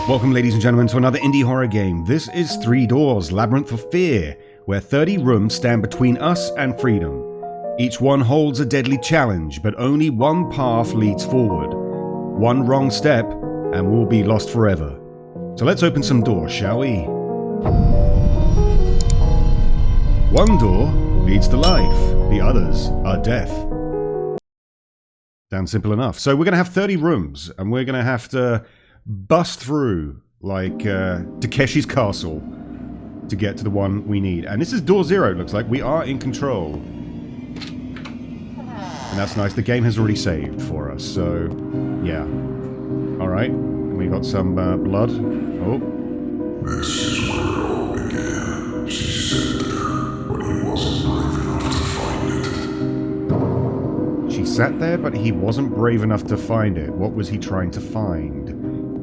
Welcome, ladies and gentlemen, to another indie horror game. This is Three Doors, Labyrinth of Fear, where 30 rooms stand between us and freedom. Each one holds a deadly challenge, but only one path leads forward. One wrong step, and we'll be lost forever. So let's open some doors, shall we? One door leads to life, the others are death. Sounds simple enough. So we're going to have 30 rooms, and we're going to have to bust through like Takeshi's castle to get to the one we need. And this is door 0, it looks like. We are in control. And that's nice. The game has already saved for us, so yeah. Alright, we got some blood. Oh. This is where it all began. She said there, but he wasn't brave enough to find it. She sat there, but he wasn't brave enough to find it. What was he trying to find?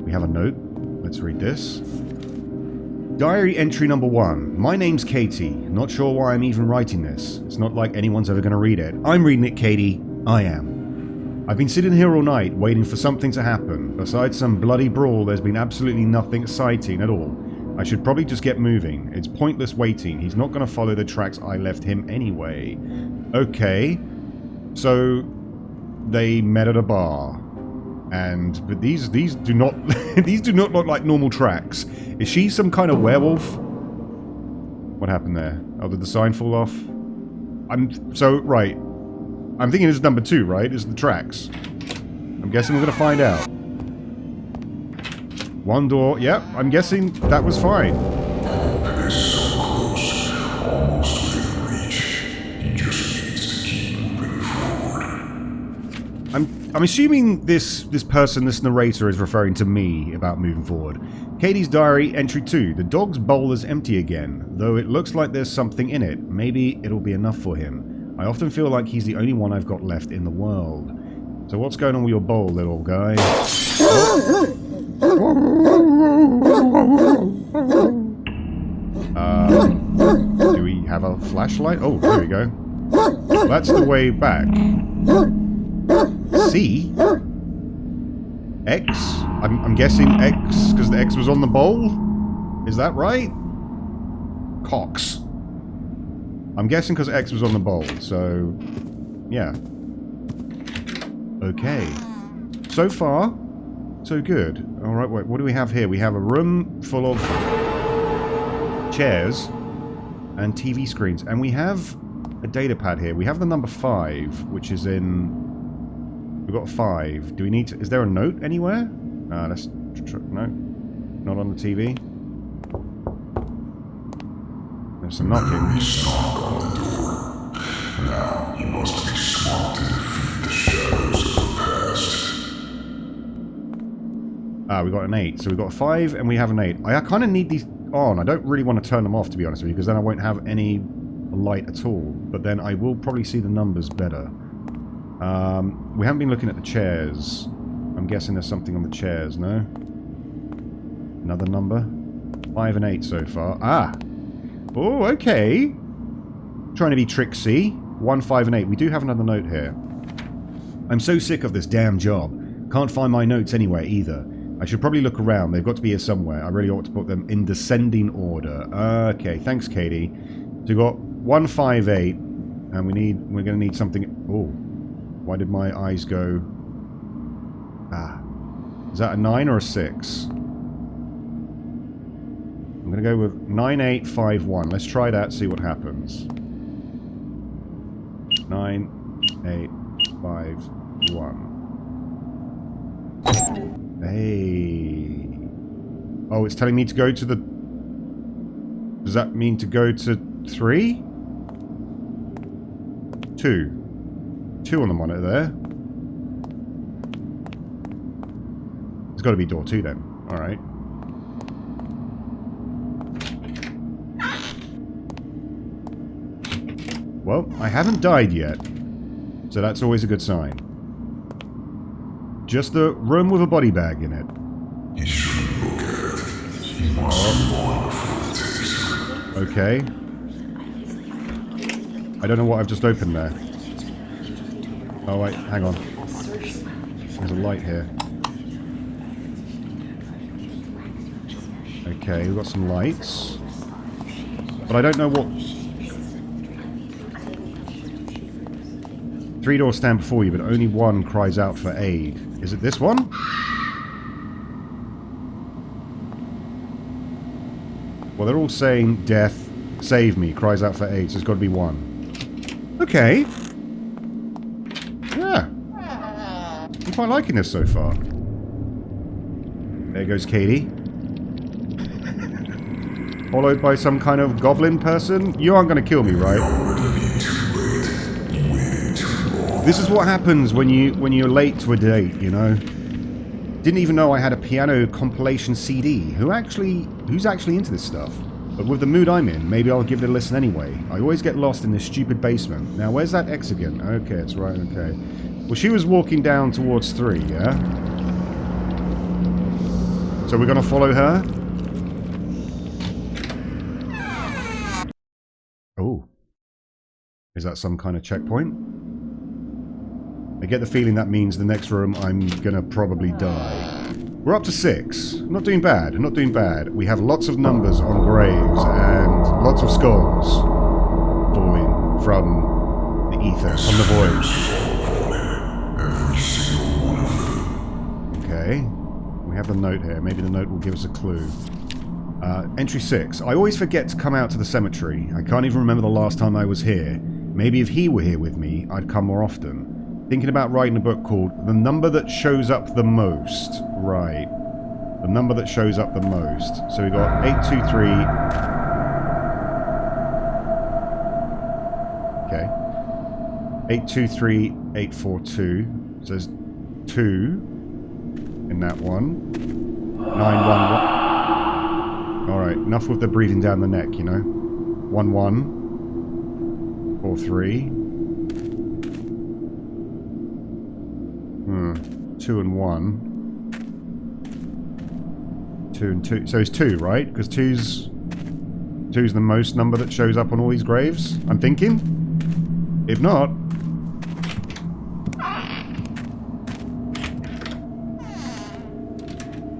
We have a note. Let's read this. Diary entry number 1. My name's Katie. Not sure why I'm even writing this. It's not like anyone's ever going to read it. I'm reading it, Katie. I am. I've been sitting here all night waiting for something to happen. Besides some bloody brawl, there's been absolutely nothing exciting at all. I should probably just get moving. It's pointless waiting. He's not going to follow the tracks I left him anyway. Okay. So they met at a bar. But these do not these do not look like normal tracks. Is she some kind of werewolf? What happened there? Oh, did the sign fall off? Right. I'm thinking this is number 2, right? Is the tracks. I'm guessing we're gonna find out. One door. Yep, I'm guessing that was fine. It is so close, almost within reach. He just needs to keep moving forward. I'm assuming this person, this narrator, is referring to me about moving forward. Katie's diary, entry 2. The dog's bowl is empty again, though it looks like there's something in it. Maybe it'll be enough for him. I often feel like he's the only one I've got left in the world. So what's going on with your bowl, little guy? Do we have a flashlight? Oh, there we go. That's the way back. C? X? I'm guessing X, because the X was on the bowl? Is that right? Cox. I'm guessing because X was on the bowl, so yeah. Okay. So far, so good. Alright, wait, what do we have here? We have a room full of chairs and TV screens, and we have a data pad here. We have the number 5, which is in... We've got 5. Do we need to... Is there a note anywhere? Let's... No. Not on the TV. There's some knocking. Memories knock on the door. Now you must be smart to defeat the shadows of the past. We got an 8. So we've got a 5 and we have an 8. I kind of need these on. I don't really want to turn them off, to be honest with you, because then I won't have any light at all. But then I will probably see the numbers better. We haven't been looking at the chairs. I'm guessing there's something on the chairs, no? Another number? 5 and 8 so far. Ah! Oh, okay. Trying to be tricksy. 1, 5 and 8. We do have another note here. I'm so sick of this damn job. Can't find my notes anywhere either. I should probably look around. They've got to be here somewhere. I really ought to put them in descending order. Okay, thanks, Katie. So we've got 1, 5, 8. And we're going to need something... Oh. Why did my eyes go... Ah. Is that a 9 or a 6? I'm going to go with 9, 8, 5, 1. Let's try that, see what happens. 9, 8, 5, 1. Hey. Oh, it's telling me to go to the... Does that mean to go to 3? 2. 2 on the monitor there. It's got to be door 2 then. Alright. Well, I haven't died yet. So that's always a good sign. Just the room with a body bag in it. You shouldn't look at it. You must more before it takes. Okay. I don't know what I've just opened there. Oh wait, hang on. There's a light here. Okay, we've got some lights. But I don't know what... 3 doors stand before you, but only one cries out for aid. Is it this one? Well, they're all saying death, save me, cries out for aid, so there's got to be one. Okay. Yeah. I'm quite liking this so far. There goes Katie. Followed by some kind of goblin person. You aren't going to kill me, right? This is what happens when you're late to a date, you know? Didn't even know I had a piano compilation CD. Who's actually into this stuff? But with the mood I'm in, maybe I'll give it a listen anyway. I always get lost in this stupid basement. Now, where's that X again? Okay, it's right, okay. Well, she was walking down towards 3, yeah? So we're gonna follow her? Oh. Is that some kind of checkpoint? I get the feeling that means the next room I'm gonna probably die. We're up to 6. Not doing bad, not doing bad. We have lots of numbers on graves and lots of skulls falling from the ether, from the void. Okay. We have the note here. Maybe the note will give us a clue. Entry 6. I always forget to come out to the cemetery. I can't even remember the last time I was here. Maybe if he were here with me, I'd come more often. Thinking about writing a book called The Number That Shows Up the Most. Right. The number that shows up the most. So we got 823. Okay. 823, 842. So there's 2 in that one. 911. Alright, enough with the breathing down the neck, you know. 11. 43. 2 and 1. 2 and 2. So it's 2, right? Because 2's the most number that shows up on all these graves, I'm thinking. If not...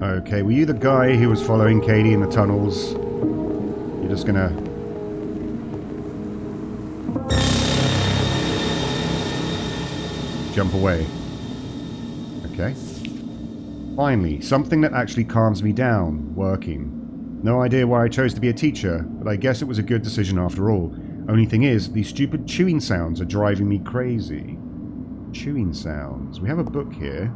Okay, were you the guy who was following Katie in the tunnels? You're just gonna... jump away. Okay. Finally, something that actually calms me down, working. No idea why I chose to be a teacher, but I guess it was a good decision after all. Only thing is, these stupid chewing sounds are driving me crazy. Chewing sounds. We have a book here.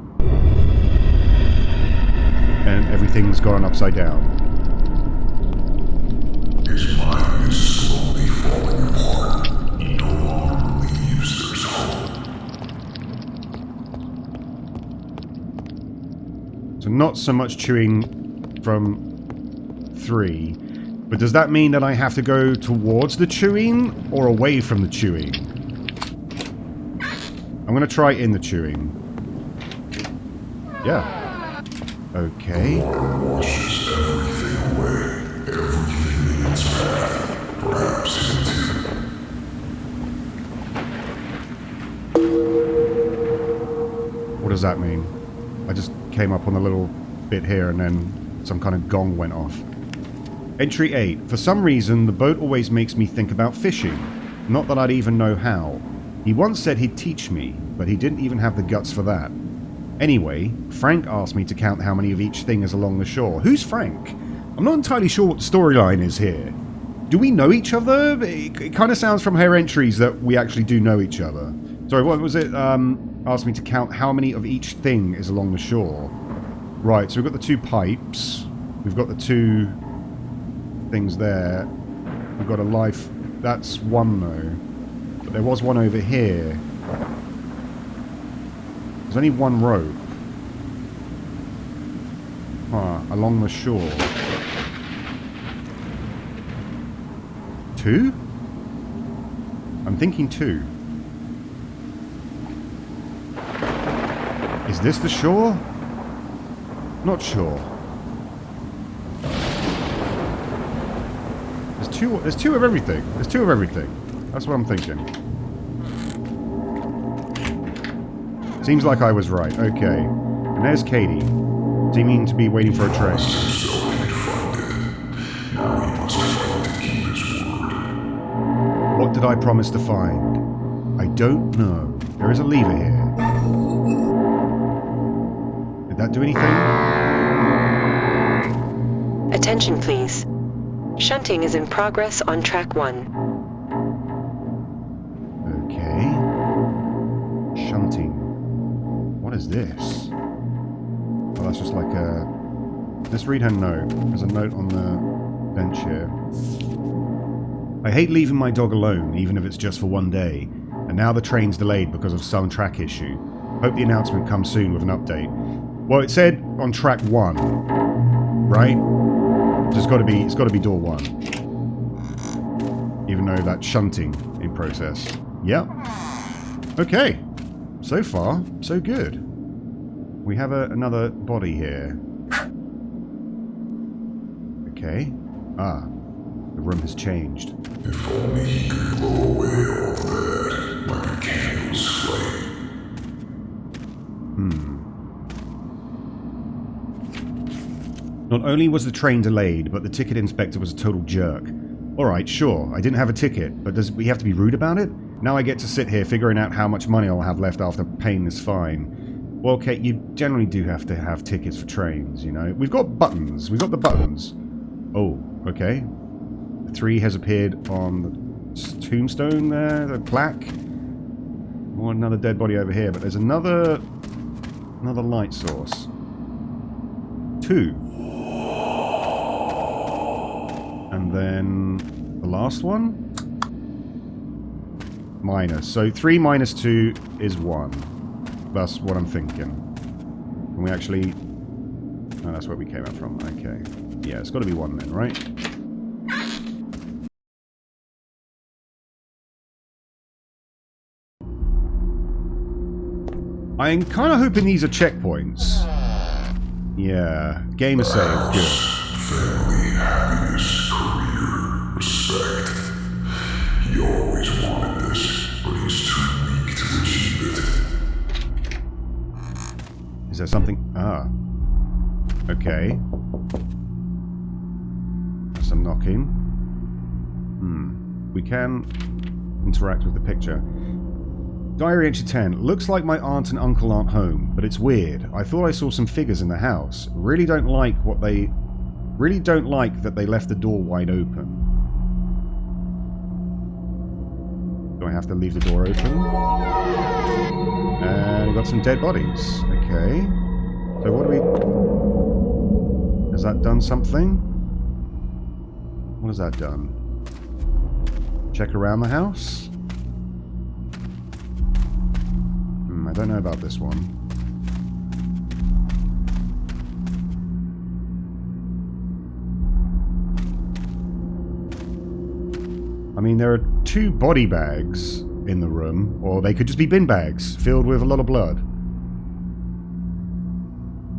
And everything's gone upside down. His mind is slowly falling apart. He no longer believes there's hope. So not so much chewing from 3, but does that mean that I have to go towards the chewing or away from the chewing? I'm going to try in the chewing. Yeah. Okay. Water washes everything away, everything in its path, perhaps into... What does that mean? I just came up on a little bit here and then some kind of gong went off. Entry 8. For some reason, the boat always makes me think about fishing. Not that I'd even know how. He once said he'd teach me, but he didn't even have the guts for that. Anyway, Frank asked me to count how many of each thing is along the shore. Who's Frank? I'm not entirely sure what the storyline is here. Do we know each other? It kind of sounds from her entries that we actually do know each other. Sorry, what was it? Asked me to count how many of each thing is along the shore. Right, so we've got the 2 pipes. We've got the 2 things there. We've got a life. That's 1 though. But there was one over here. There's only 1 rope. Along the shore. 2? I'm thinking 2. Is this the shore? Not sure. There's two of everything. There's 2 of everything. That's what I'm thinking. Seems like I was right. Okay. And there's Katie. Seeming to be waiting for a train. did I promise to find? I don't know. There is a lever here. Did that do anything? Attention, please. Shunting is in progress on track 1. Okay. Shunting. What is this? Oh, that's just like a... Let's read her note. There's a note on the bench here. I hate leaving my dog alone, even if it's just for one day. And now the train's delayed because of some track issue. Hope the announcement comes soon with an update. Well, it said on track 1, right? So it's got to be door 1. Even though that's shunting in process. Yep. Okay. So far, so good. We have another body here. Okay. Ah. The room has changed. If only he could blow away all that, like a candle's flame. Not only was the train delayed, but the ticket inspector was a total jerk. Alright, sure, I didn't have a ticket, but does we have to be rude about it? Now I get to sit here figuring out how much money I'll have left after paying this fine. Well, Kate, you generally do have to have tickets for trains, you know. We've got buttons. We've got the buttons. Oh, okay. The 3 has appeared on the tombstone there, the plaque. More another dead body over here, but there's another light source. 2. And then the last one? Minus. So 3 minus 2 is 1. That's what I'm thinking. Can we actually... No, that's where we came out from. Okay. Yeah, it's got to be 1 then, right? I'm kind of hoping these are checkpoints. Yeah. Game is saved. Good. Family, happiness, career, respect. He always wanted this, but he's too weak to achieve it. Is there something? Ah. Okay. Some knocking. We can interact with the picture. Diary entry 10. Looks like my aunt and uncle aren't home, but it's weird. I thought I saw some figures in the house. Really don't like that they left the door wide open. Do I have to leave the door open? And we've got some dead bodies. Okay. So what do we... Has that done something? What has that done? Check around the house? I don't know about this one. I mean, there are 2 body bags in the room, or they could just be bin bags filled with a lot of blood.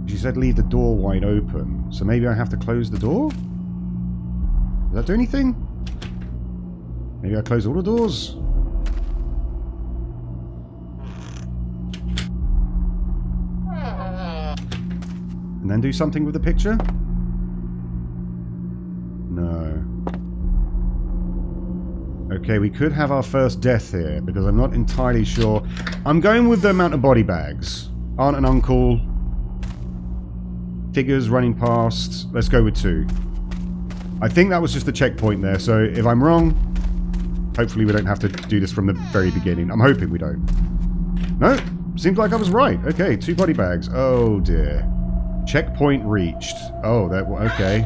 She said leave the door wide open, so maybe I have to close the door? Does that do anything? Maybe I close all the doors? And then do something with the picture? No. Okay, we could have our first death here, because I'm not entirely sure. I'm going with the amount of body bags. Aunt and uncle. Figures running past. Let's go with 2. I think that was just the checkpoint there, so if I'm wrong, hopefully we don't have to do this from the very beginning. I'm hoping we don't. No, seems like I was right. Okay, 2 body bags. Oh dear. Checkpoint reached. Oh, that... Okay.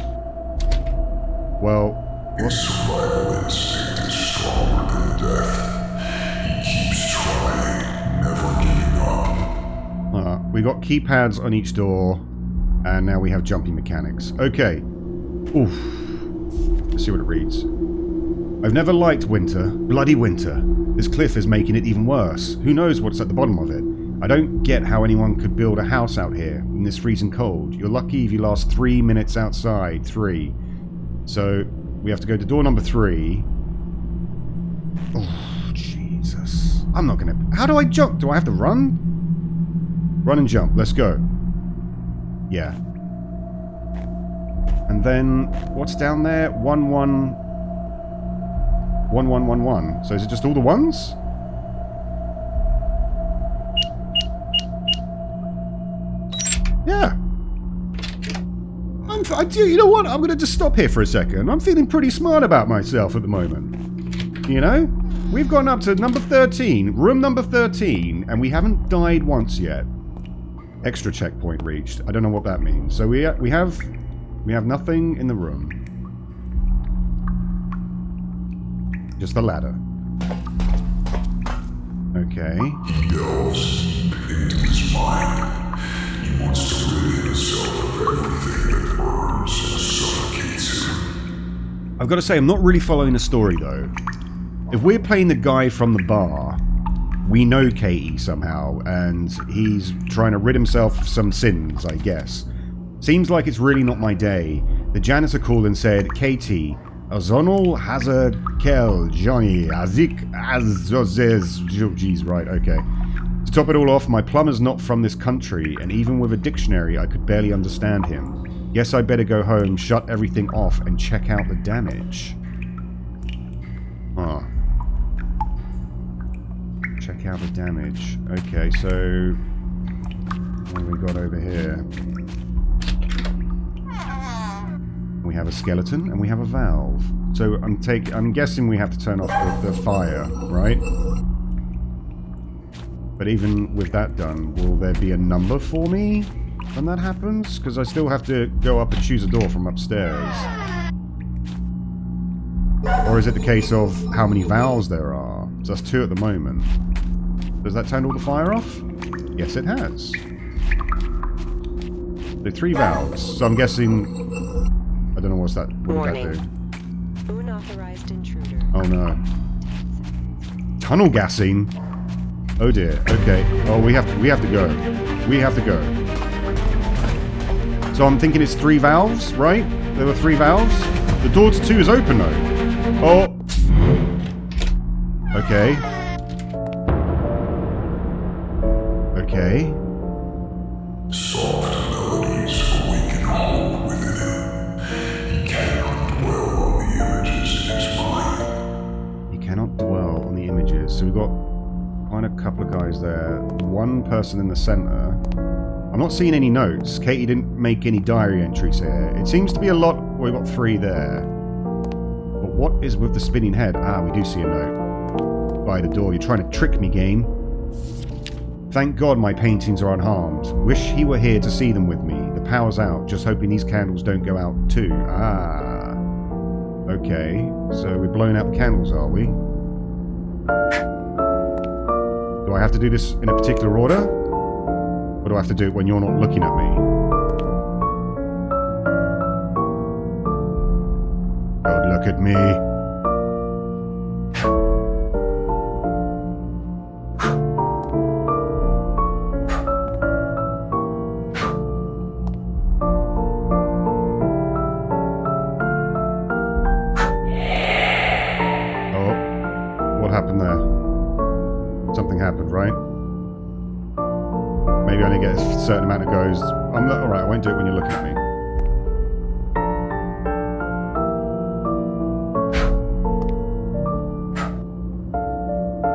Well... His survival instinct is stronger than death. He keeps trying, never giving up. We got keypads on each door, and now we have jumping mechanics. Okay. Oof. Let's see what it reads. I've never liked winter. Bloody winter. This cliff is making it even worse. Who knows what's at the bottom of it? I don't get how anyone could build a house out here in this freezing cold. You're lucky if you last 3 minutes outside. 3. So, we have to go to door number 3. Oh, Jesus. I'm not gonna... How do I jump? Do I have to run? Run and jump. Let's go. Yeah. And then, what's down there? 1, 1... 1111. So is it just all the ones? Yeah. You know what? I'm going to just stop here for a second. I'm feeling pretty smart about myself at the moment. You know? We've gone up to number 13, room number 13, and we haven't died once yet. Extra checkpoint reached. I don't know what that means. So we have nothing in the room. Just the ladder. Okay. He delves into his mind. He wants to rid himself of everything that burns and suffocates him. I've got to say, I'm not really following the story, though. If we're playing the guy from the bar, we know Katie somehow, and he's trying to rid himself of some sins, I guess. Seems like it's really not my day. The janitor called and said, Katie, Azonal Hazard Kel Johnny Azik Azozez. Geez, right, okay. To top it all off, my plumber's not from this country, and even with a dictionary, I could barely understand him. Guess I better go home, shut everything off, and check out the damage. Huh. Check out the damage. Okay, so what have we got over here? We have a skeleton and we have a valve. So I'm guessing we have to turn off the fire, right? But even with that done, will there be a number for me when that happens? Because I still have to go up and choose a door from upstairs. Or is it the case of how many valves there are? So that's 2 at the moment. Does that turn all the fire off? Yes, it has. So 3 valves. So I'm guessing... I don't know what's that. What did that do? Unauthorized intruder. Oh no. Tunnel gassing? Oh dear. Okay. Oh, we have to go. We have to go. So I'm thinking it's 3 valves, right? There were 3 valves? The door to 2 is open though. Oh. Okay. Okay. Soft melodies awaken hope within him. He cannot dwell on the images in his mind. You cannot dwell on the images. So we've got quite a couple of guys there. One person in the center. I'm not seeing any notes. Katie didn't make any diary entries here. It seems to be a lot. Well, we've got 3 there. But what is with the spinning head? Ah, we do see a note. By the door. You're trying to trick me, game. Thank God my paintings are unharmed. Wish he were here to see them with me. The power's out. Just hoping these candles don't go out too. Ah. Okay. So we're blowing out the candles, are we? Do I have to do this in a particular order? Or do I have to do it when you're not looking at me? Don't look at me. Maybe I only get a certain amount of goes. Alright, I won't do it when you're looking at me.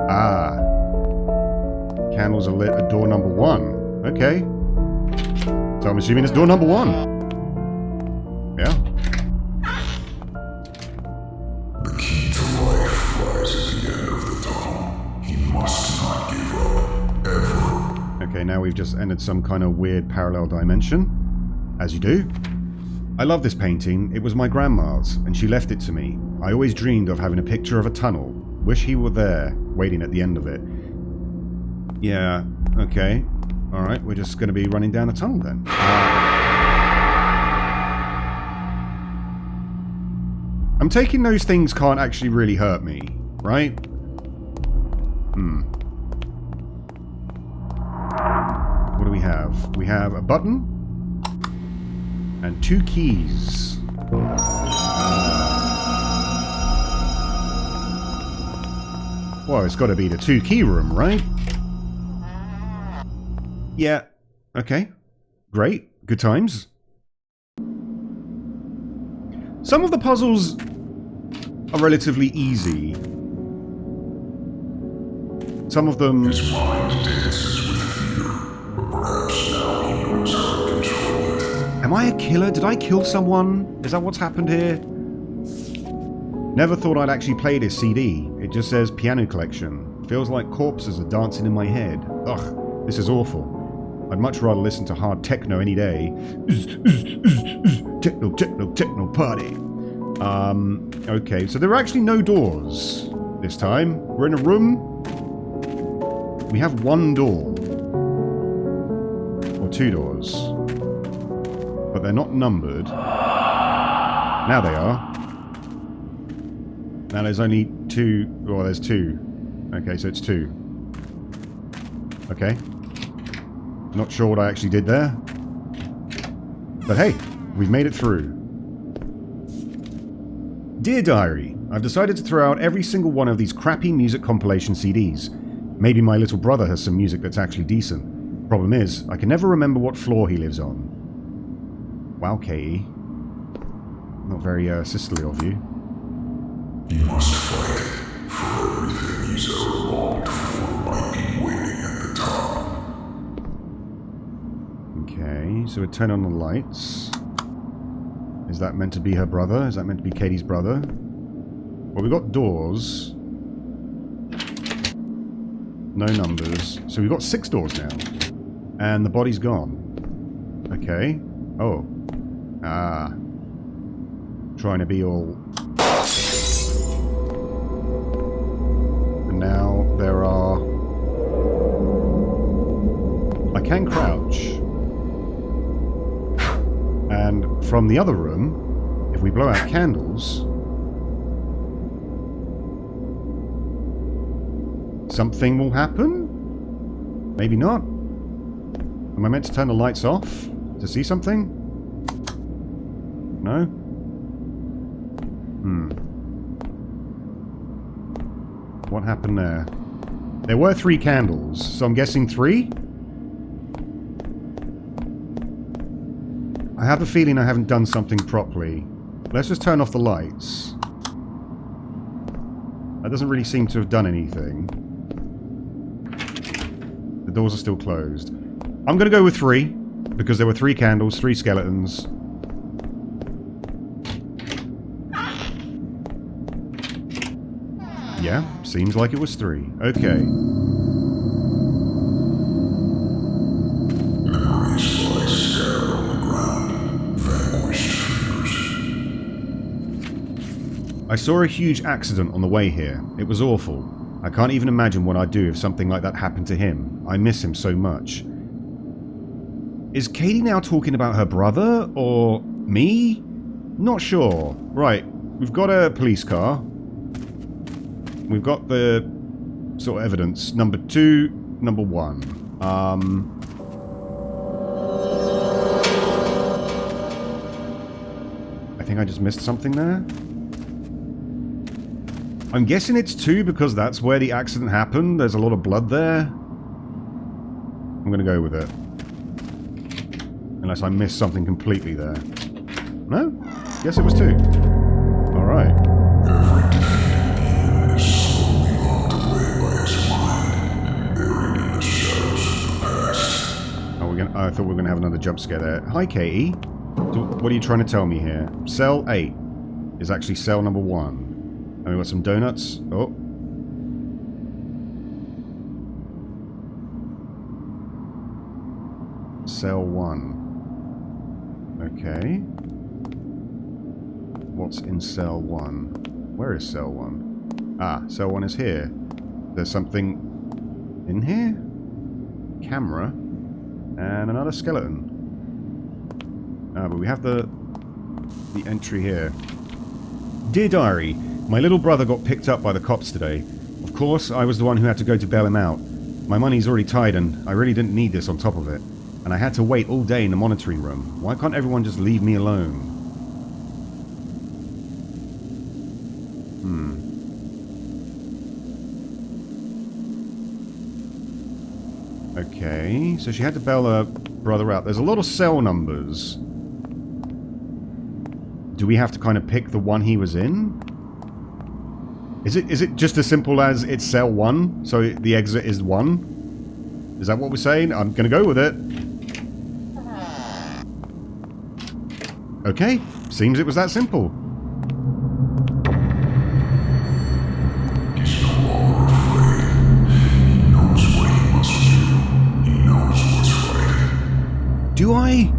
Ah. Candles are lit at door number 1. Okay. So I'm assuming it's door number 1. Yeah. The key to life lies at the end of the tunnel. He must not give up, ever. Okay, now we've just entered some kind of weird parallel dimension. As you do. I love this painting. It was my grandma's, and she left it to me. I always dreamed of having a picture of a tunnel. Wish he were there, waiting at the end of it. Yeah, okay. Alright, we're just going to be running down a tunnel then. I'm taking those things can't actually really hurt me, right? What do we have? We have a button and 2 keys. Well, it's got to be the 2 key room, right? Yeah. Okay. Great. Good times. Some of the puzzles are relatively easy. Some of them... His mind dances with fear, but perhaps now he knows how to control it. Am I a killer? Did I kill someone? Is that what's happened here? Never thought I'd actually play this CD. It just says piano collection. Feels like corpses are dancing in my head. Ugh, this is awful. I'd much rather listen to hard techno any day. Techno, techno, techno party. Okay, so there are actually no doors this time. We're in a room. We have one door. Or two doors. But they're not numbered. Now they are. Now there's only two. Well, there's two. Okay, so it's two. Okay. Not sure what I actually did there. But hey, we've made it through. Dear Diary, I've decided to throw out every single one of these crappy music compilation CDs. Maybe my little brother has some music that's actually decent. Problem is, I can never remember what floor he lives on. Wow, Katie. Not very sisterly of you. You must fight, for everything he's ever longed for might be waiting at the top. Okay, so we turn on the lights. Is that meant to be her brother? Is that meant to be Katie's brother? Well, we've got doors. No numbers. So we've got 6 doors now. And the body's gone. Okay. Oh. Ah. Trying to be all... And now there are... I can crouch. And from the other room, if we blow out candles... something will happen? Maybe not. Am I meant to turn the lights off to see something? No? What happened there? There were 3 candles, so I'm guessing 3? I have a feeling I haven't done something properly. Let's just turn off the lights. That doesn't really seem to have done anything. The doors are still closed. I'm going to go with 3, because there were 3 candles, 3 skeletons. Yeah, seems like it was 3. Okay. Memories lie scattered on the ground, vanquished fears. I saw a huge accident on the way here. It was awful. I can't even imagine what I'd do if something like that happened to him. I miss him so much. Is Katie now talking about her brother? Or me? Not sure. Right, we've got a police car. We've got the sort of evidence. Number 2, number 1. I think I just missed something there. I'm guessing it's 2 because that's where the accident happened. There's a lot of blood there. I'm going to go with it. Unless I missed something completely there. No? Guess it was 2. Alright. Every defeated demon is slowly locked away by his mind, buried in the shadows of the past. Oh, I thought we were going to have another jump scare there. Hi, Katie. So what are you trying to tell me here? Cell 8 is actually cell number 1. And we got some donuts. Oh. Cell 1. Okay. What's in cell 1? Where is cell 1? Ah, cell 1 is here. There's something in here? Camera. And another skeleton. Ah, but we have the entry here. Dear Diary, my little brother got picked up by the cops today. Of course, I was the one who had to go to bail him out. My money's already tied and I really didn't need this on top of it. And I had to wait all day in the monitoring room. Why can't everyone just leave me alone? Okay, so she had to bail her brother out. There's a lot of cell numbers. Do we have to kind of pick the one he was in? Is it just as simple as it's cell 1? So the exit is 1? Is that what we're saying? I'm going to go with it. Okay. Seems it was that simple. He's no longer afraid. He knows what he must do. He knows what's right. Do I?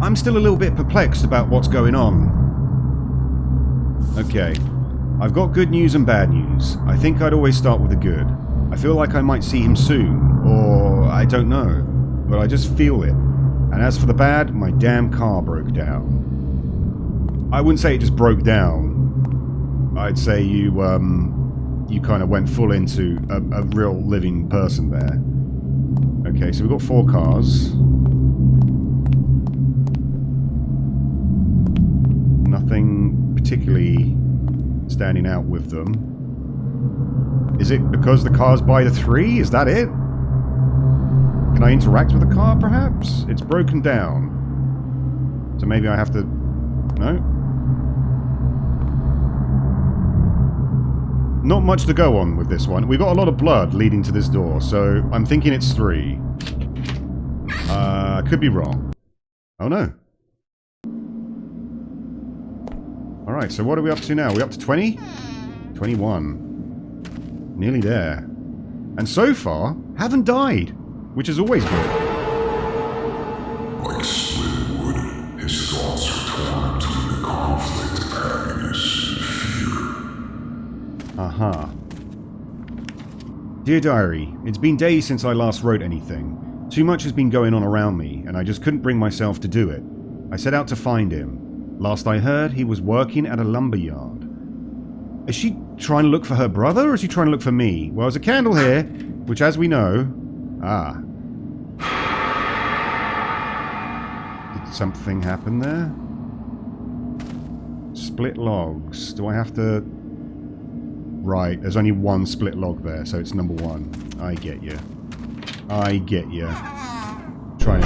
I'm still a little bit perplexed about what's going on. Okay. I've got good news and bad news. I think I'd always start with the good. I feel like I might see him soon, or I don't know, but I just feel it. And as for the bad, my damn car broke down. I wouldn't say it just broke down. I'd say you kind of went full into a real living person there. Okay, so we've got 4 cars. Nothing particularly standing out with them. Is it because the car's by the 3? Is that it? Can I interact with the car, perhaps? It's broken down. So maybe I have to... No? Not much to go on with this one. We've got a lot of blood leading to this door, so I'm thinking it's 3. Could be wrong. Oh no. Alright, so what are we up to now? Are we up to 20? 21. Nearly there. And so far, haven't died, which is always good. Like split wood, his thoughts are torn between the conflict of happiness and fear. Uh-huh. Dear Diary, it's been days since I last wrote anything. Too much has been going on around me, and I just couldn't bring myself to do it. I set out to find him. Last I heard, he was working at a lumberyard. Is she trying to look for her brother, or is she trying to look for me? Well, there's a candle here, which, as we know... Ah. Did something happen there? Split logs. Do I have to... Right, there's only one split log there, so it's number 1. I get you. I get you. Try it.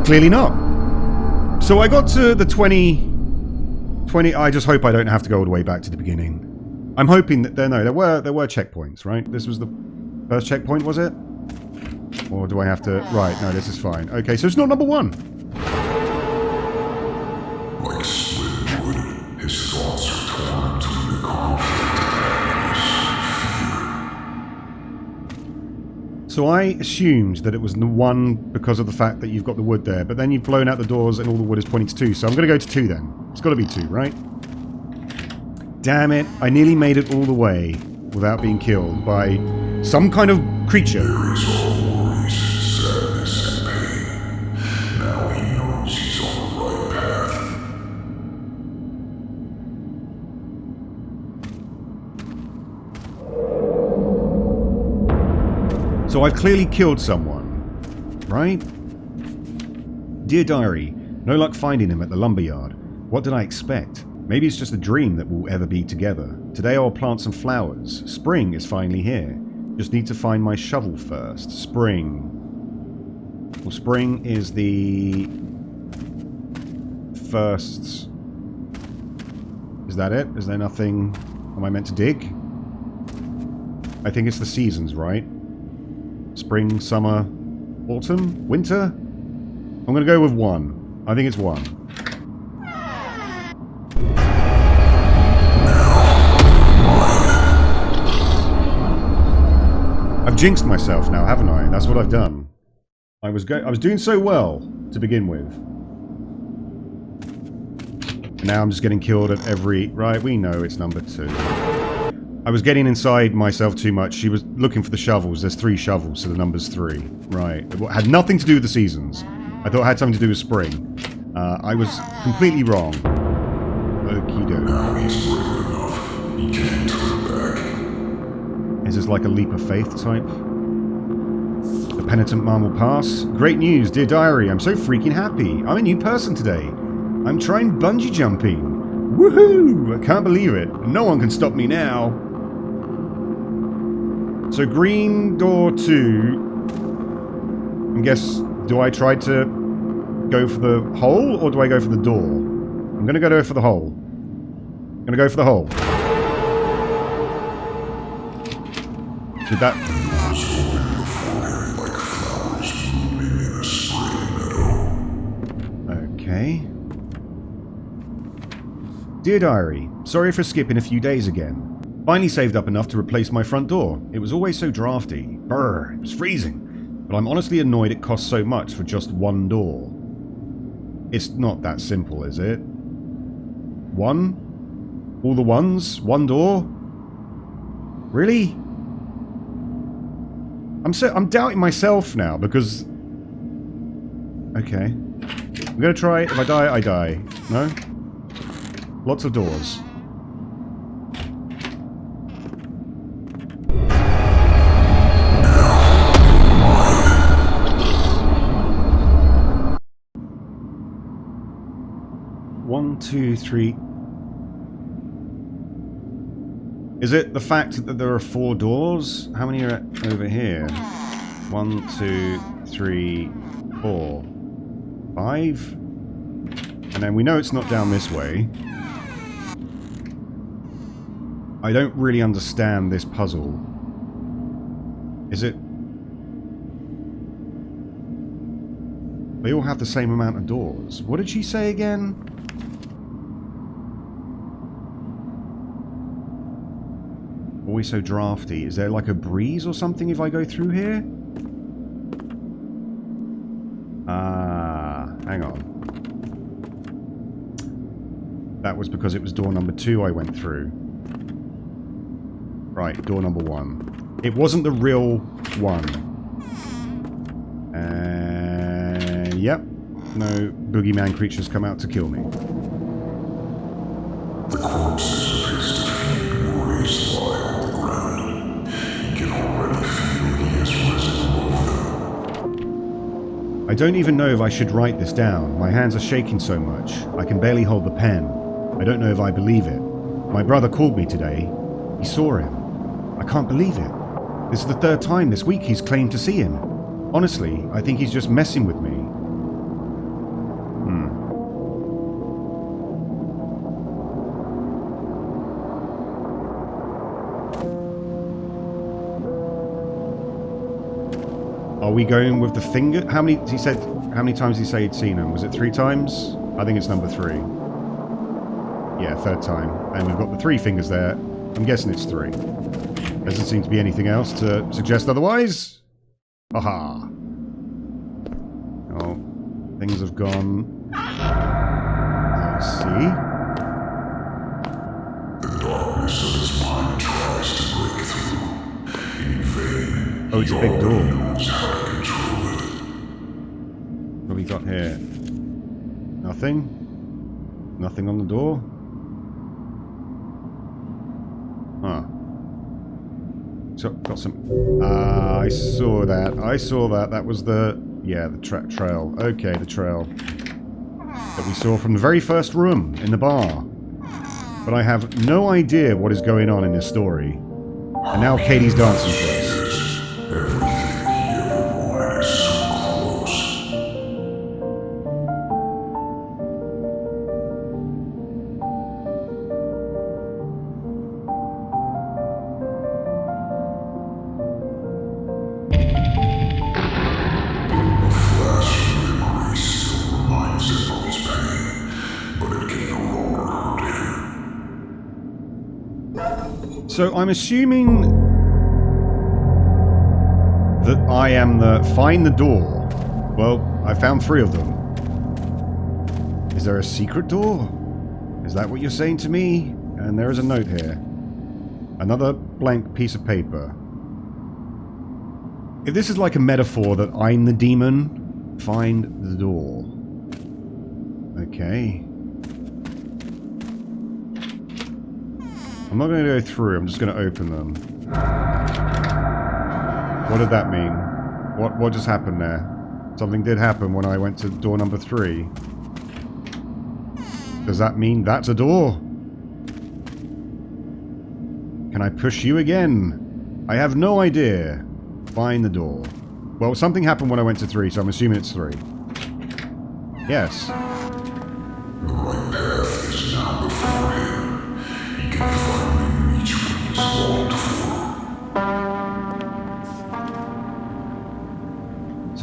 Clearly not. So I got to the 20... I just hope I don't have to go all the way back to the beginning. I'm hoping that... there were checkpoints, right? This was the first checkpoint, was it? Or do I have to... Right, no, this is fine. Okay, so it's not number 1. Like split wood, his thoughts are torn between the conflict of happiness and fear. So I assumed that it was the 1 because of the fact that you've got the wood there, but then you've blown out the doors and all the wood is pointing to 2, so I'm going to go to 2 then. It's got to be 2, right? Damn it, I nearly made it all the way without being killed by some kind of creature. There is all worries, sadness, and pain. Now he knows he's on the right path. So I've clearly killed someone, right? Dear Diary, no luck finding him at the lumberyard. What did I expect? Maybe it's just a dream that we'll ever be together. Today I'll plant some flowers. Spring is finally here. Just need to find my shovel first. Spring. Well, spring is the first... Is that it? Is there nothing... Am I meant to dig? I think it's the seasons, right? Spring, summer, autumn, winter? I'm going to go with 1. I think it's 1. I've jinxed myself now, haven't I? That's what I've done. I was doing so well to begin with. And now I'm just getting killed at every... Right, we know it's number 2. I was getting inside myself too much. She was looking for the shovels. There's 3 shovels, so the number's 3. Right. It had nothing to do with the seasons. I thought it had something to do with spring. I was completely wrong. Okie doke. Now he's brave enough. He can't turn back. Is this like a leap of faith type? The penitent man will pass. Great news, dear diary. I'm so freaking happy. I'm a new person today. I'm trying bungee jumping. Woohoo! I can't believe it. No one can stop me now. So green door 2. I guess, do I try to go for the hole or do I go for the door? I'm gonna go for the hole. I'm gonna go for the hole. Did that... Okay. Dear Diary, sorry for skipping a few days again. Finally saved up enough to replace my front door. It was always so drafty. Brr, it was freezing. But I'm honestly annoyed it costs so much for just one door. It's not that simple, is it? One? All the ones? One door? Really? I'm doubting myself now because... Okay. I'm gonna try it. If I die, I die. No? Lots of doors. One, two, three. Is it the fact that there are 4 doors? How many are over here? 1, 2, 3, 4, 5. And then we know it's not down this way. I don't really understand this puzzle. Is it... They all have the same amount of doors. What did she say again? Always so drafty. Is there like a breeze or something if I go through here? Ah, hang on. That was because it was door number 2 I went through. Right, door number 1. It wasn't the real one. And yep, no boogeyman creatures come out to kill me. The corpses of his defeated warriors lie on the ground. You can already feel he has risen above them. I don't even know if I should write this down. My hands are shaking so much. I can barely hold the pen. I don't know if I believe it. My brother called me today. He saw him. I can't believe it. This is the 3rd time this week he's claimed to see him. Honestly, I think he's just messing with me. Are we going with the finger? How many times did he say he'd seen him? Was it 3 times? I think it's number 3. Yeah, 3rd time. And we've got the 3 fingers there. I'm guessing it's 3. Doesn't seem to be anything else to suggest otherwise. Aha. Oh, things have gone. I see. The darkness of his mind tries to break through. In vain. Oh, it's a big door. Knows how to control it. What have we got here? Nothing? Nothing on the door? Huh. So, got some... I saw that. I saw that. That was the... Yeah, the trail. Okay, the trail. That we saw from the very first room in the bar. But I have no idea what is going on in this story. And now Katie's dancing for us. Everything he ever wanted is so close. A flash of memory still reminds him of his pain, but it can no longer hurt him. So I'm assuming that I am the... Find the door. Well, I found 3 of them. Is there a secret door? Is that what you're saying to me? And there is a note here. Another blank piece of paper. If this is like a metaphor that I'm the demon, find the door. Okay. I'm not going to go through, I'm just going to open them. What did that mean? What just happened there? Something did happen when I went to door number 3. Does that mean that's a door? Can I push you again? I have no idea. Find the door. Well, something happened when I went to 3, so I'm assuming it's 3. Yes. The right path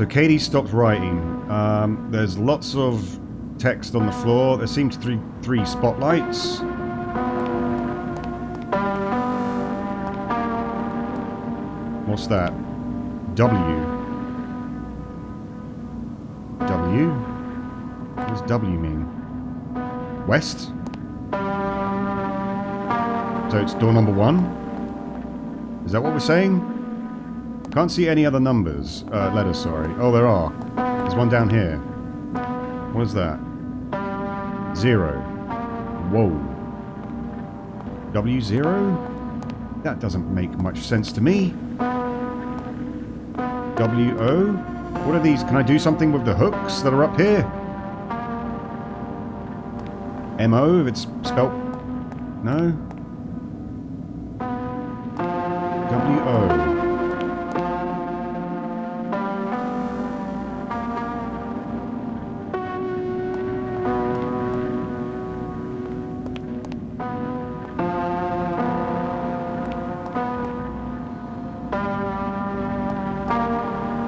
So Katie stopped writing. There's lots of text on the floor. There seems three spotlights. What's that? W. W? What does W mean? West? So it's door number 1? Is that what we're saying? Can't see any other numbers. Letters, sorry. Oh, there are. There's one down here. What is that? 0. Whoa. W0? That doesn't make much sense to me. WO? What are these? Can I do something with the hooks that are up here? MO, if it's spelt... No? WO.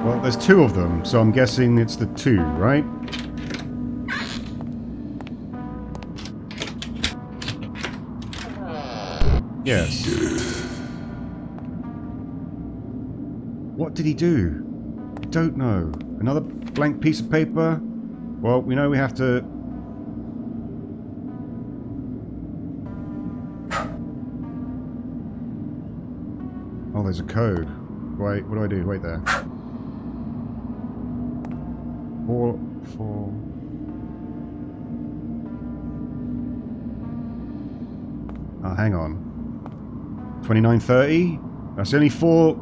Well, there's 2 of them, so I'm guessing it's the 2, right? Yes. What did he do? I don't know. Another blank piece of paper? Well, we know we have to... Oh, there's a code. Wait, what do I do? Wait there. 4... Oh, hang on. 2930? That's the only 4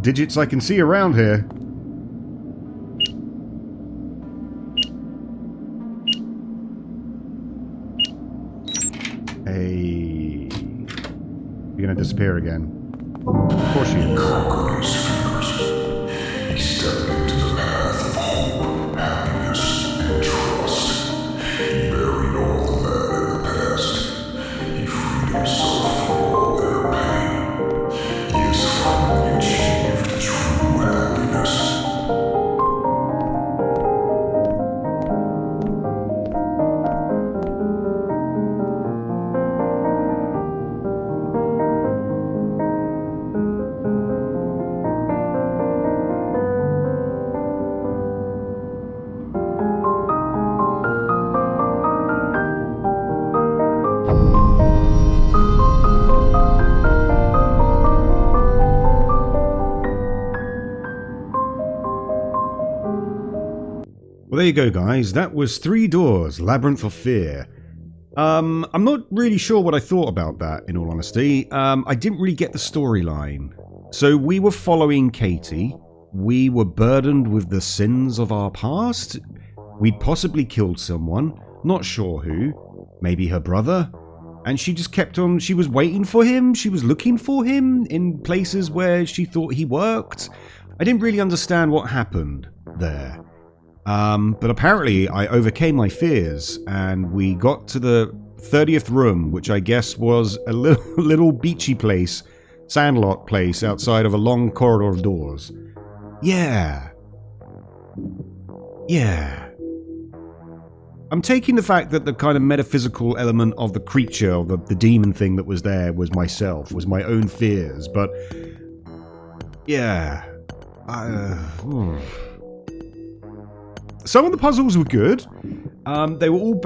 digits I can see around here. Hey. You're gonna disappear again. Of course she is. He stepped into the path of hope, happiness, and trust. He buried all of that in the past. He freed himself from all their pain. He has finally achieved true happiness. Well, there you go, guys. That was 3 Doors, Labyrinth of Fear. I'm not really sure what I thought about that, in all honesty. I didn't really get the storyline. So we were following Katie. We were burdened with the sins of our past. We'd possibly killed someone. Not sure who. Maybe her brother. And she just kept on... She was waiting for him. She was looking for him in places where she thought he worked. I didn't really understand what happened there. But apparently I overcame my fears and we got to the 30th room, which I guess was a little beachy place, sandlot place outside of a long corridor of doors. Yeah. I'm taking the fact that the kind of metaphysical element of the creature, or the demon thing that was there, was myself, was my own fears, but yeah. Some of the puzzles were good. They were all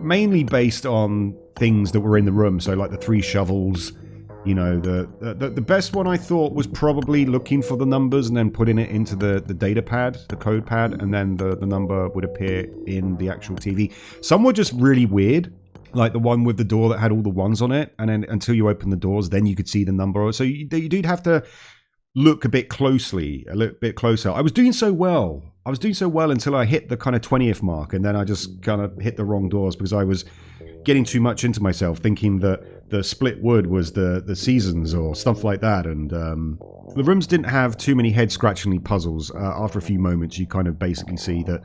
mainly based on things that were in the room. So like the 3 shovels, you know, the best one I thought was probably looking for the numbers and then putting it into the data pad, the code pad, and then the number would appear in the actual TV. Some were just really weird. Like the one with the door that had all the 1s on it, and then until you open the doors, then you could see the number. So you did have to look a bit closer. I was doing so well until I hit the kind of 20th mark, and then I just kind of hit the wrong doors because I was getting too much into myself, thinking that the split wood was the seasons or stuff like that. And the rooms didn't have too many head-scratchingly puzzles. After a few moments, you kind of basically see that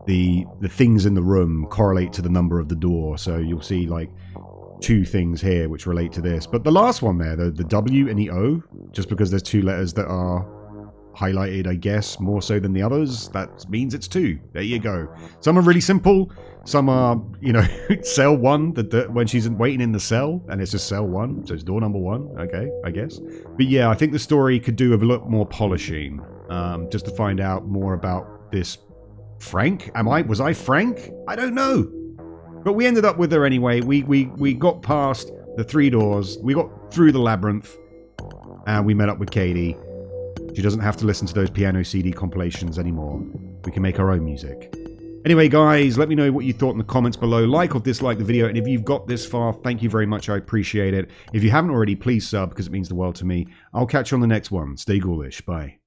the things in the room correlate to the number of the door. So you'll see like 2 things here which relate to this. But the last one there, the W and the O, just because there's 2 letters that are highlighted, I guess, more so than the others. That means it's 2. There you go. Some are really simple. Some are, you know, cell 1, when she's waiting in the cell, and it's just cell 1, so it's door number 1. Okay, I guess. But yeah, I think the story could do with a lot more polishing, just to find out more about this Frank. Was I Frank? I don't know. But we ended up with her anyway. We got past the 3 doors. We got through the labyrinth. And we met up with Katie. She doesn't have to listen to those piano CD compilations anymore. We can make our own music. Anyway, guys, let me know what you thought in the comments below. Like or dislike the video. And if you've got this far, thank you very much. I appreciate it. If you haven't already, please sub, because it means the world to me. I'll catch you on the next one. Stay ghoulish. Bye.